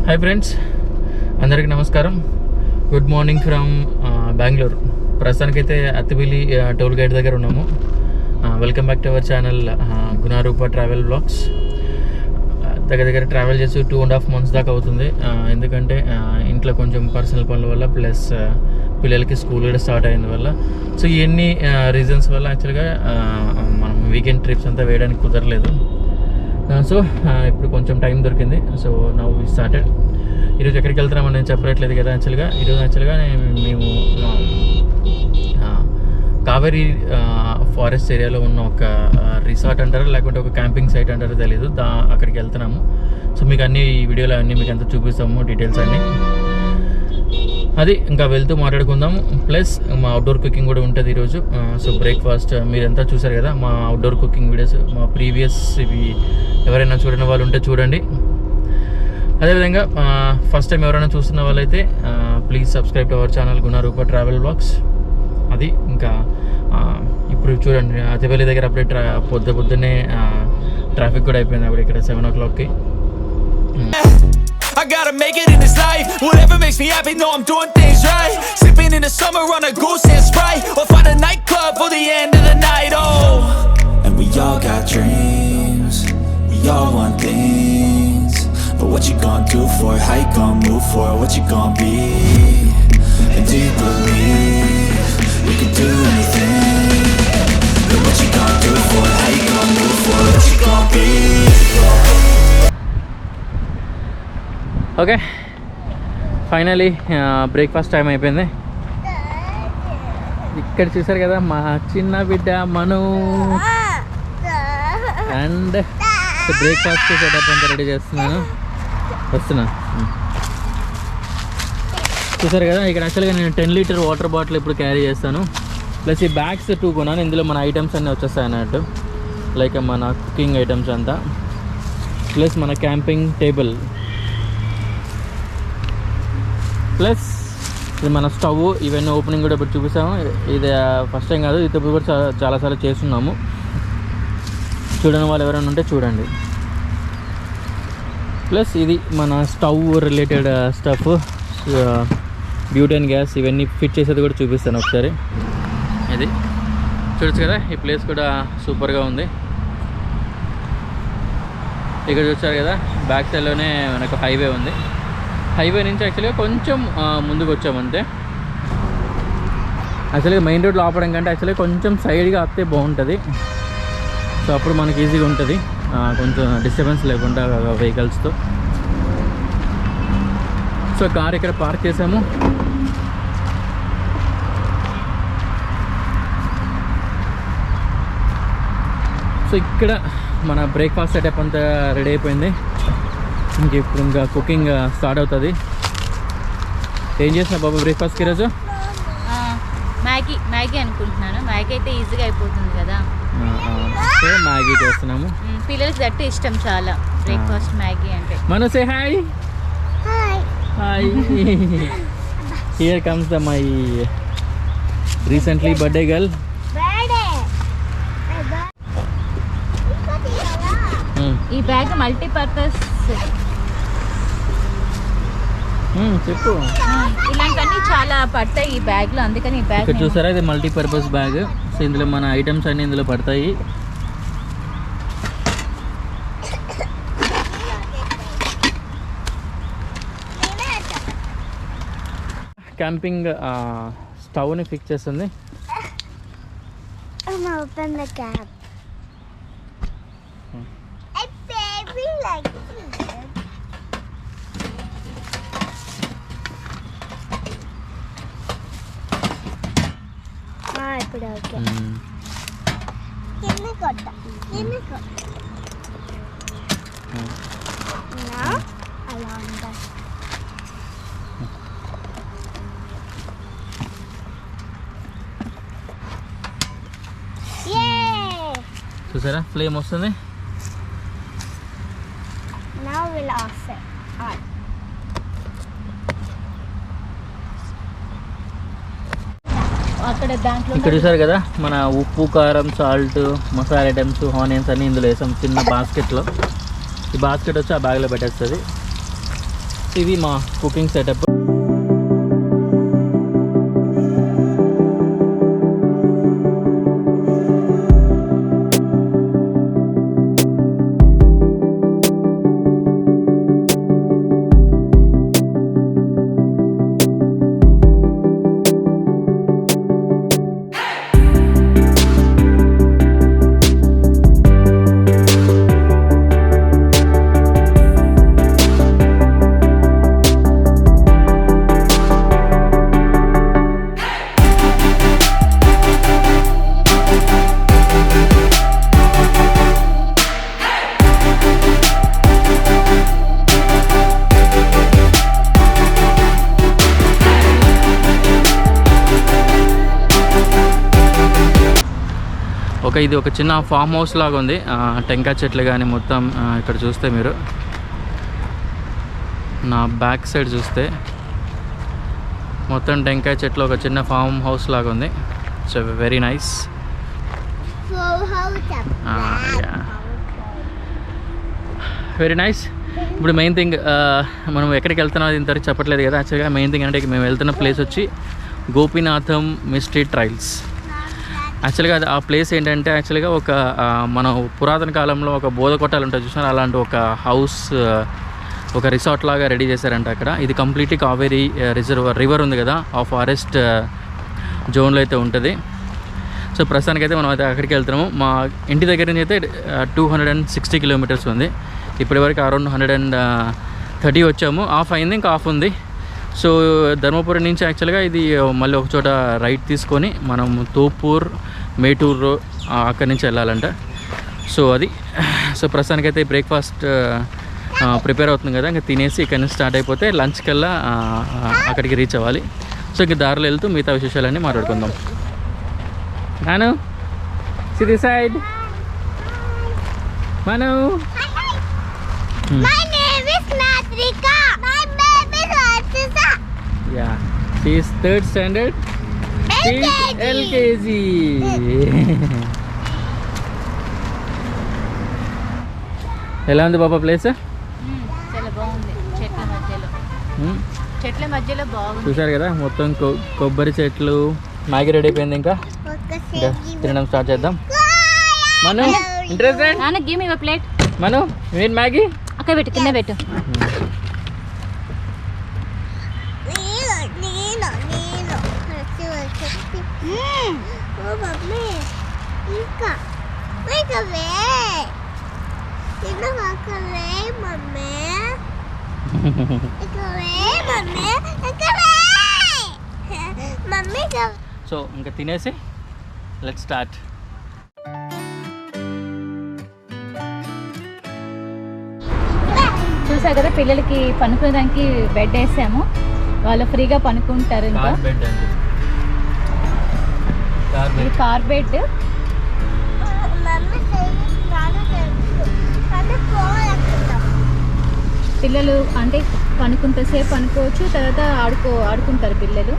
Hi friends, అందరికీ నమస్కారం. Good morning from Bengaluru. ప్రస్తుతానికైతే అత్తిబిల్లి టోల్ గేట్ దగ్గర ఉన్నాము. Welcome back to our channel Gunaroopa travel blogs. దగ్గర ట్రావెల్ చేసి 2.5 months దాకా అవుతుంది. ఎందుకంటే ఇంట్లో కొంచెం పర్సనల్ పనుల వల్ల ప్లస్ పిల్లలకి స్కూల్ కూడా స్టార్ట్ అయిన వల్ల, సో ఇవన్నీ రీజన్స్ వల్ల యాక్చువల్గా మనం వీకెండ్ ట్రిప్స్ అంతా వేయడానికి కుదరలేదు. సో ఇప్పుడు కొంచెం టైం దొరికింది. So now we started. ఈరోజు ఎక్కడికి వెళ్తున్నామని నేను చెప్పట్లేదు కదా. ఈరోజు యాక్చువల్గా మేము కావేరీ ఫారెస్ట్ ఏరియాలో ఉన్న ఒక రిసార్ట్ అంటారు, లేకుంటే ఒక క్యాంపింగ్ సైట్ అంటారో తెలీదు, అక్కడికి వెళ్తున్నాము. సో మీకు అన్ని ఈ వీడియోలో అన్నీ మీకు అంతా చూపిస్తాము, డీటెయిల్స్ అన్నీ. అది ఇంకా వెళ్తూ మాట్లాడుకుందాం. ప్లస్ మా అవుట్డోర్ కుకింగ్ కూడా ఉంటుంది ఈరోజు. సో బ్రేక్ఫాస్ట్ మీరంతా చూసారు కదా, మా అవుట్డోర్ కుకింగ్ వీడియోస్, మా ప్రీవియస్ ఇవి ఎవరైనా చూడని వాళ్ళు ఉంటే చూడండి. అదేవిధంగా ఫస్ట్ టైం ఎవరైనా చూస్తున్న వాళ్ళైతే please subscribe to our channel Gunaroopa travel blogs. అది ఇంకా ఇప్పుడు చూడండి, అతిబెల్లి దగ్గర అప్పుడే పొద్దున్నే ట్రాఫిక్ కూడా అయిపోయింది. అప్పుడు ఇక్కడ 7 o'clockకి. I gotta make it in this life. Whatever makes me happy, know I'm doing things right. Sipping in the summer on a goose and Sprite, or find a nightclub for the end of the night. Oh, and we all got dreams, we all want things, but what you gonna do for it? How you gonna move for it? What you gonna be? And do you believe you can do anything? But what you gonna do for it? How you gonna move for it? What you gonna be? Okay, finally breakfast time అయిపోయింది. ఇక్కడ చూసారు కదా మా చిన్న బిడ్డ మను. And breakfast setup అంతా ready చేస్తున్నాను, వస్తున్నా. చూసారు కదా, ఇక్కడ యాక్చువల్గా నేను 10 లీటర్ వాటర్ బాటిల్ ఇప్పుడు క్యారీ చేస్తాను. ప్లస్ ఈ బ్యాగ్స్ 2 కొన్నాను. ఇందులో మన ఐటమ్స్ అన్నీ వచ్చేస్తాయి అన్నట్టు, లైక్ మన కుకింగ్ ఐటమ్స్ అంతా, ప్లస్ మన క్యాంపింగ్ టేబుల్, ప్లస్ ఇది మన స్టవ్. ఇవన్నీ ఓపెనింగ్ కూడా ఇప్పుడు చూపిస్తాము. ఇది ఫస్ట్ టైం కాదు, ఇది కూడా చాలాసార్లు చేస్తున్నాము. చూడని వాళ్ళు ఎవరైనా ఉంటే చూడండి. ప్లస్ ఇది మన stove related stuff, butane gas, ఇవన్నీ ఫిట్ చేసేది కూడా చూపిస్తాను ఒకసారి. ఇది చూడొచ్చు కదా, ఈ ప్లేస్ కూడా సూపర్గా ఉంది. ఇక్కడ చూసారు కదా, బ్యాక్ సైడ్లోనే మనకు హైవే ఉంది. హైవే నుంచి యాక్చువల్గా కొంచెం ముందుకు వచ్చామంతే. యాక్చువల్గా మెయిన్ రోడ్లో ఆపడం కంటే యాక్చువల్గా కొంచెం సైడ్గా వస్తే బాగుంటుంది. సో అప్పుడు మనకి ఈజీగా ఉంటుంది, కొంచెం డిస్టర్బెన్స్ లేకుండా వెహికల్స్తో. సో కార్ ఇక్కడ పార్క్ చేసాము. సో ఇక్కడ మన బ్రేక్ఫాస్ట్ సెటప్ అంతా రెడీ అయిపోయింది. ఇప్పుడు ఇంకా కుకింగ్ స్టార్ట్ అవుతుంది. ఏం చేస్తున్నా బాబు బ్రేక్ఫాస్ట్కి ఈరోజు? మ్యాగీ అనుకుంటున్నాను. మ్యాగీ అయితే ఈజీగా అయిపోతుంది కదా. సో మ్యాగీ చేస్తున్నాము. పిల్లలకి దట్టు ఇష్టం చాలా, బ్రేక్ఫాస్ట్ మ్యాగీ అంటే. Manu say hi. Hi. Here comes the my recently birthday girl. ఈ బ్యాగ్ మల్టీపర్పస్. చెప్పు. ఇలాంటివన్నీ చాలా పడతాయి ఈ బ్యాగ్లో, అందుకని ఈ బ్యాగ్. ఇక్కడ చూసారా, ఇది మల్టీపర్పస్ బ్యాగ్. సో ఇందులో మన ఐటమ్స్ అన్నీ ఇందులో పడతాయి. క్యాంపింగ్ స్టవ్ని ఫిక్స్ చేస్తుంది. ఇప్పుడు ఓకే. అలా ఉంటాయి. చూసారా, ఫ్లేమ్ వస్తుంది. Now we'll off it. On. ఇక్కడ చూసారు కదా, మన ఉప్పు, కారం, సాల్ట్, మసాలా ఐటమ్స్, ఆనియన్స్ అన్నీ ఇందులో వేసాం చిన్న బాస్కెట్లో. ఈ బాస్కెట్ వచ్చి ఆ బ్యాగ్లో పెట్టేస్తుంది. ఇది మా కుకింగ్ సెటప్. ఇది ఒక చిన్న ఫామ్ హౌస్ లాగా ఉంది. టెంకాయ చెట్లు కానీ మొత్తం ఇక్కడ చూస్తే మీరు నా బ్యాక్ సైడ్ చూస్తే మొత్తం టెంకాయ చెట్లు ఒక చిన్న ఫామ్ హౌస్ లాగా ఉంది. It's very nice. Very nice. ఇప్పుడు మెయిన్ థింగ్ మనం ఎక్కడికి వెళ్తున్నాం అది ఇంతవరకు చెప్పట్లేదు కదా. యాక్చువల్గా మెయిన్ థింగ్ అంటే మేము వెళ్తున్న ప్లేస్ వచ్చి గోపీనాథం మిస్టీ ట్రైల్స్. యాక్చువల్గా ఆ ప్లేస్ ఏంటంటే యాక్చువల్గా ఒక మనం పురాతన కాలంలో ఒక బోధ కొట్టాలు ఉంటాయి చూసినారు, అలాంటి ఒక హౌస్ ఒక రిసార్ట్ లాగా రెడీ చేశారంట అక్కడ. ఇది కంప్లీట్లీ కావేరీ రివర్ ఉంది కదా, ఆ ఫారెస్ట్ జోన్లో అయితే ఉంటుంది. సో ప్రస్తుతానికైతే మనం అయితే అక్కడికి వెళ్తున్నాము. మా ఇంటి దగ్గర నుంచి అయితే 260 కిలోమీటర్స్ ఉంది. ఇప్పటివరకు అరౌండ్ 130 వచ్చాము. ఆఫ్ అయింది, ఇంకా ఆఫ్ ఉంది. సో ధర్మపురం నుంచి యాక్చువల్గా ఇది మళ్ళీ ఒక చోట రైట్ తీసుకొని మనం తోపూర్ మేటూరు అక్కడి నుంచి వెళ్ళాలంట. సో అది. సో ప్రస్తుతానికైతే బ్రేక్ఫాస్ట్ ప్రిపేర్ అవుతుంది కదా, ఇంకా తినేసి ఇక్కడ నుంచి స్టార్ట్ అయిపోతే లంచ్ కల్లా అక్కడికి రీచ్ అవ్వాలి. సో ఇంక దారిలో వెళ్తూ మిగతా విశేషాలన్నీ మాట్లాడుకుందాం. నాను city side Manu. My name is Natrika. My baby is Artisa. Yeah, she is 3rd standard. LKG. ఎలా ఉంది బాబా ప్లేస్? చాలా బాగుంది. చెట్ల మధ్యలో బాగుంది. చూసారు కదా మొత్తం కొబ్బరి చెట్లు. మ్యాగీ రెడీ అయిపోయింది, ఇంకా తినడం స్టార్ట్ చేద్దాం. మను ఇంట్రెస్టెడ్? నాన్న గివ్ మీ ప్లేట్. మను మీన్ మ్యాగీ అక్కడ పెట్టు, కింద పెట్టు. సో ఇంకా తినేసి లెట్స్ స్టార్ట్. చూసారు కదా పిల్లలకి పనుకోవడానికి బెడ్ వేసాము, వాళ్ళు ఫ్రీగా పనుకుంటారు. ఇంకా ఇది కార్ బెడ్. పిల్లలు అంటే పనుకుంటసేపు పనుకోవచ్చు, తర్వాత ఆడుకుంటారు పిల్లలు.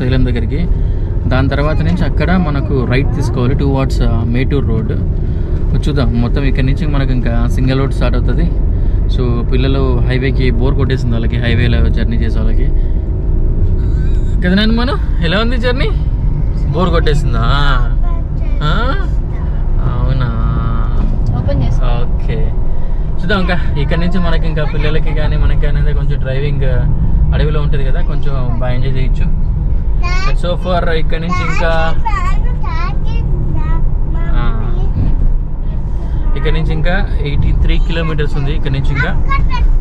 శైలం దగ్గరికి. దాని తర్వాత నుంచి అక్కడ మనకు రైట్ తీసుకోవాలి టువార్డ్స్ మేటూర్ రోడ్. చూద్దాం మొత్తం ఇక్కడ నుంచి మనకు ఇంకా సింగిల్ రోడ్ స్టార్ట్ అవుతుంది. సో పిల్లలు హైవేకి బోర్ కొట్టేసింది వాళ్ళకి, హైవేలో జర్నీ చేసే వాళ్ళకి కదా. నేను మనం ఎలా ఉంది జర్నీ? బోర్ కొట్టేసిందా? అవునా, ఓకే. చూద్దాం ఇంకా ఇక్కడ నుంచి మనకి ఇంకా పిల్లలకి కానీ మనకి కానీ కొంచెం డ్రైవింగ్ అడవిలో ఉంటుంది కదా, కొంచెం బాగా ఎంజాయ్ చేయొచ్చు. సో ఫర్ ఇక్కడ నుంచి ఇంకా ఇక్కడ నుంచి ఇంకా 83 కిలోమీటర్స్ ఉంది ఇక్కడ నుంచి ఇంకా.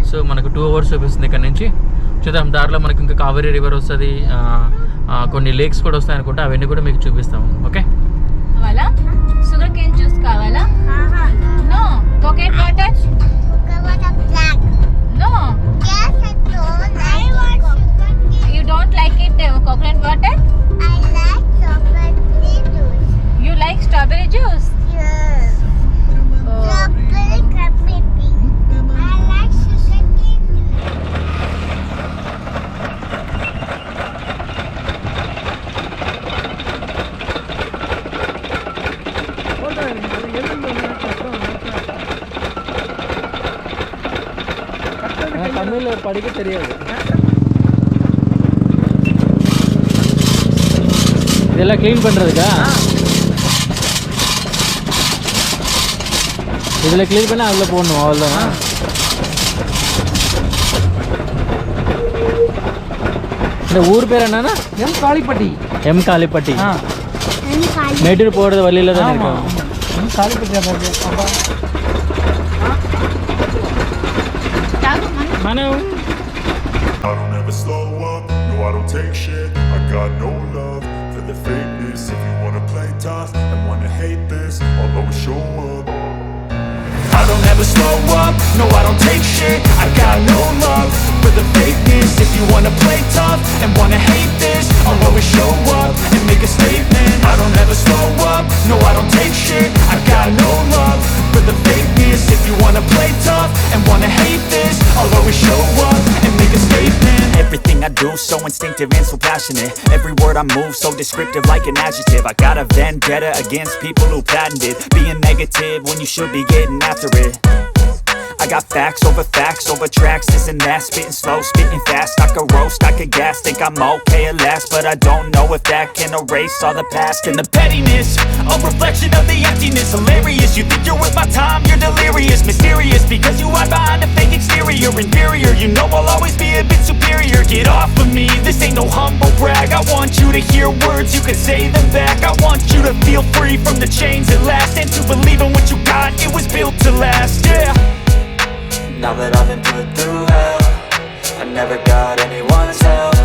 సో మనకు 2 hours చూపిస్తుంది ఇక్కడ నుంచి. చూద్దాం దారిలో మనకు ఇంకా కావేరీ రివర్ వస్తుంది, కొన్ని లేక్స్ కూడా వస్తాయి అనుకుంటా, అవన్నీ కూడా మీకు చూపిస్తాము. ఓకే, కావాలా షుగర్ కేన్ జ్యూస్ కావాలా? No. Coconut water? No. You don't like it coconut water? You like strawberry juice? Tamil படிக்க தெரியாது. இதெல்லாம் க்ளீன் பண்ணுறதுக்கா? இதில் க்ளீன் பண்ணால் அதில் போடணும், அவ்வளோதான். இந்த ஊர் பேர் என்னன்னா? காளிப்பட்டி. காளிப்பட்டி. மேட்டூர் போகிறது வழியில் தான் இருக்கும். Kalipatti. I don't ever slow up, no I don't take shit. I got no love for the fakeness. If you wanna play tough and wanna hate this, I'll always show up. I don't ever slow up, no I don't take shit. I got no love for the fakeness. If you wanna play tough and wanna hate this, I'll always show up and make a statement. I don't ever slow up, no I don't take shit. I got no love for the fakeness. If you wanna play tough and wanna hate this, I'll always show up and make a statement. Everything I do so instinctive and so passionate. Every word I move so descriptive like an adjective. I got a vendetta against people who patented being negative when you should be getting after it. I got facts over tracks, this and that. Spitting slow, spitting fast. I could roast, I could gas. Think I'm okay at last, but I don't know if that can erase all the past. And the pettiness, a reflection of the emptiness. Hilarious, you think you're worth my time, you're delirious. Mysterious, because you hide behind a fake exterior. Inferior, you know I'll always be a bit superior. Get off of me, this ain't no humble brag. I want you to hear words, you can say them back. I want you to feel free from the chains that last, and to believe in what you got, it was built to last, yeah. Now that I've been put through hell, I never got anyone's help.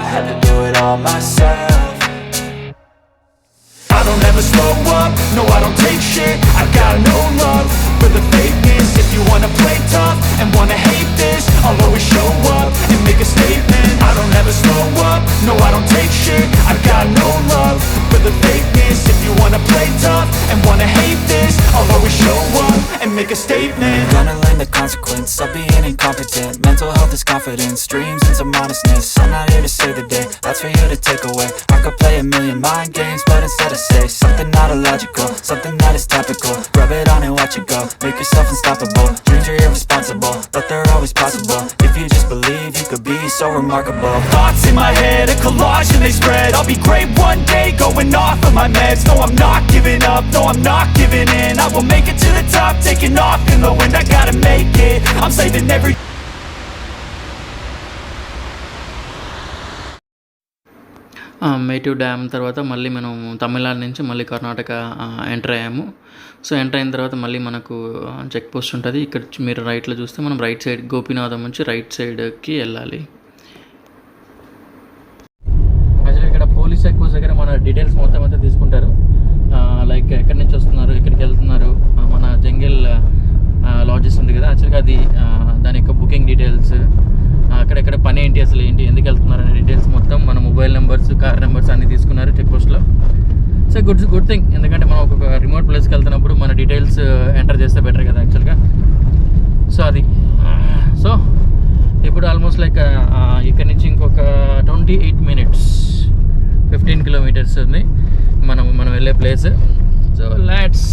I had to do it all myself. I don't ever slow up, no I don't take shit. I got no love for the fakeness. If you wanna play tough and wanna hate this, I'll always show up and make a statement. I don't ever slow up, no I don't take shit. I got no love for the fakeness. If you wanna play tough and wanna hate this, I'll always show up and make a statement. Gonna learn the consequence of being incompetent. Mental health is confidence, dreams and some honestness. I'm not here to save the day, that's for you to take away. I could play a million mind games, but instead I say something not illogical, something that is topical. Rub it on and watch it go, make yourself unstoppable. Dreams are irresponsible, but they're always possible. If you just believe, you could be so remarkable. Thoughts in my head, a collage and they spread. I'll be great one day, going off of my meds. No, I'm not giving up, no, I'm not giving in. I will make it to the top, taking off in the wind. I gotta make it, I'm saving every... Mettur dam తర్వాత మళ్ళీ మనం తమిళనాడు నుంచి మళ్ళీ Karnataka enter అయ్యాము. So enter అయిన తర్వాత మళ్ళీ మనకు చెక్ పోస్ట్ ఉంటుంది. ఇక్కడ మీరు రైట్లో చూస్తే మనం రైట్ సైడ్ గోపీనాథం నుంచి రైట్ సైడ్కి వెళ్ళాలి. యాక్చువల్లీ ఇక్కడ పోలీస్ చెక్ పోస్ట్ దగ్గర మన డీటెయిల్స్ మొత్తం అయితే తీసుకుంటారు. లైక్ ఎక్కడి నుంచి వస్తున్నారు, ఎక్కడికి వెళ్తున్నారు, మన జంగిల్ లాడ్జెస్ ఉంది కదా, యాక్చువల్గా అది దాని యొక్క బుకింగ్ డీటెయిల్స్, అక్కడెక్కడ పని ఏంటి, అసలు ఏంటి, ఎందుకు వెళ్తున్నారు అనే డీటెయిల్స్ మొత్తం మన మొబైల్ నెంబర్స్, కార్ నెంబర్స్ అన్నీ తీసుకున్నారు చెక్ పోస్ట్లో. సో గుడ్ థింగ్, ఎందుకంటే మనం ఒక రిమోట్ ప్లేస్కి వెళ్తున్నప్పుడు మన డీటెయిల్స్ ఎంటర్ చేస్తే బెటర్ కదా యాక్చువల్గా. సో అది సో ఇప్పుడు ఆల్మోస్ట్ లైక్ ఇక్కడ నుంచి ఇంకొక 28 minutes 15 kilometers ఉంది మనం వెళ్ళే place. So let's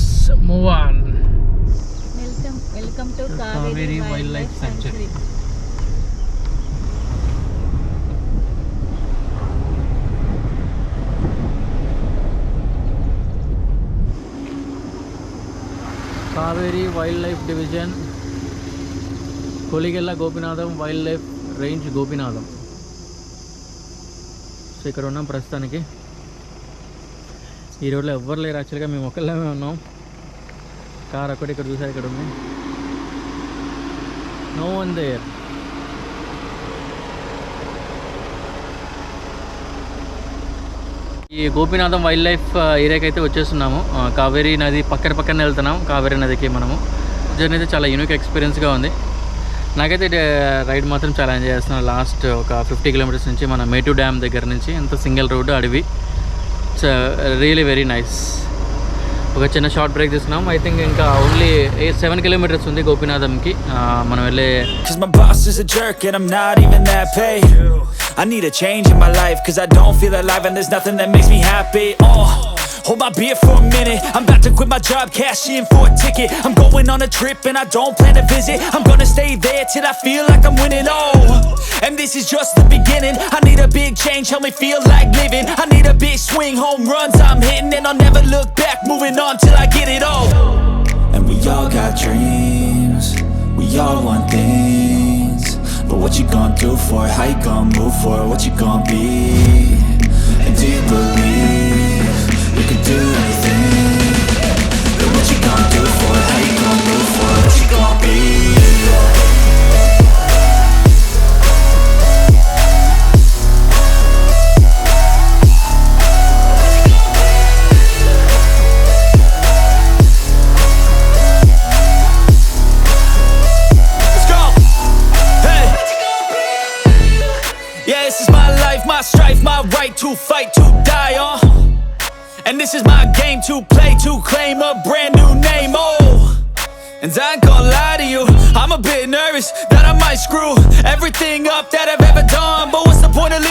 move on. Welcome to Kaveri wildlife sanctuary. Kaveri wildlife division, Kollegala Gopinatham wildlife range Gopinatham. So ఇక్కడ ఉన్నాం ప్రస్తుతానికి. ఈ రోడ్లో ఎవ్వరు లేరు యాక్చువల్గా, మేము ఒకళ్ళమే ఉన్నాం. కార్ ఒకటి ఇక్కడ చూసారు, ఇక్కడ ఉంది. No one there. ఈ గోపీనాథం వైల్డ్ లైఫ్ ఏరియాకి అయితే వచ్చేస్తున్నాము. కావేరీ నది పక్కన వెళ్తున్నాం. కావేరీ నదికి మనము జర్నీ అయితే చాలా యూనిక్ ఎక్స్పీరియన్స్గా ఉంది. నాకైతే రైడ్ మాత్రం చాలా ఎంజాయ్ చేస్తున్నాను. లాస్ట్ ఒక 50 కిలోమీటర్స్ నుంచి మన మేటూ డ్యామ్ దగ్గర నుంచి ఎంత సింగిల్ రోడ్డు, అడవి. It's really very nice. ఒక చిన్న షార్ట్ బ్రేక్ తీసుకున్నాం. ఐ థింక్ ఇంకా ఓన్లీ 7 కిలోమీటర్స్ ఉంది గోపీనాథంకి మనం వెళ్ళే. Cause my boss is a jerk and I'm not even that paid. I need a change in my life cause I don't feel alive and there's nothing that makes me happy. Hold my beer for a minute. I'm about to quit my job, cash in for a ticket. I'm going on a trip and I don't plan to visit. I'm gonna stay there till I feel like I'm winning. And this is just the beginning. I need a big change, help me feel like living. I need a big swing, home runs I'm hitting, and I'll never look back, moving on till I get it all. And we all got dreams, we all want things, but what you gonna do for it? How you gonna move for it? What you gonna be? And do you believe you can do anything? But what you gonna do for it? How you gonna move for it? What you gonna be? My strife, my right to fight, to die on. And this is my game to play, to claim a brand new name. And I ain't gonna lie to you, I'm a bit nervous that I might screw everything up that I've ever done. But what's the point of living?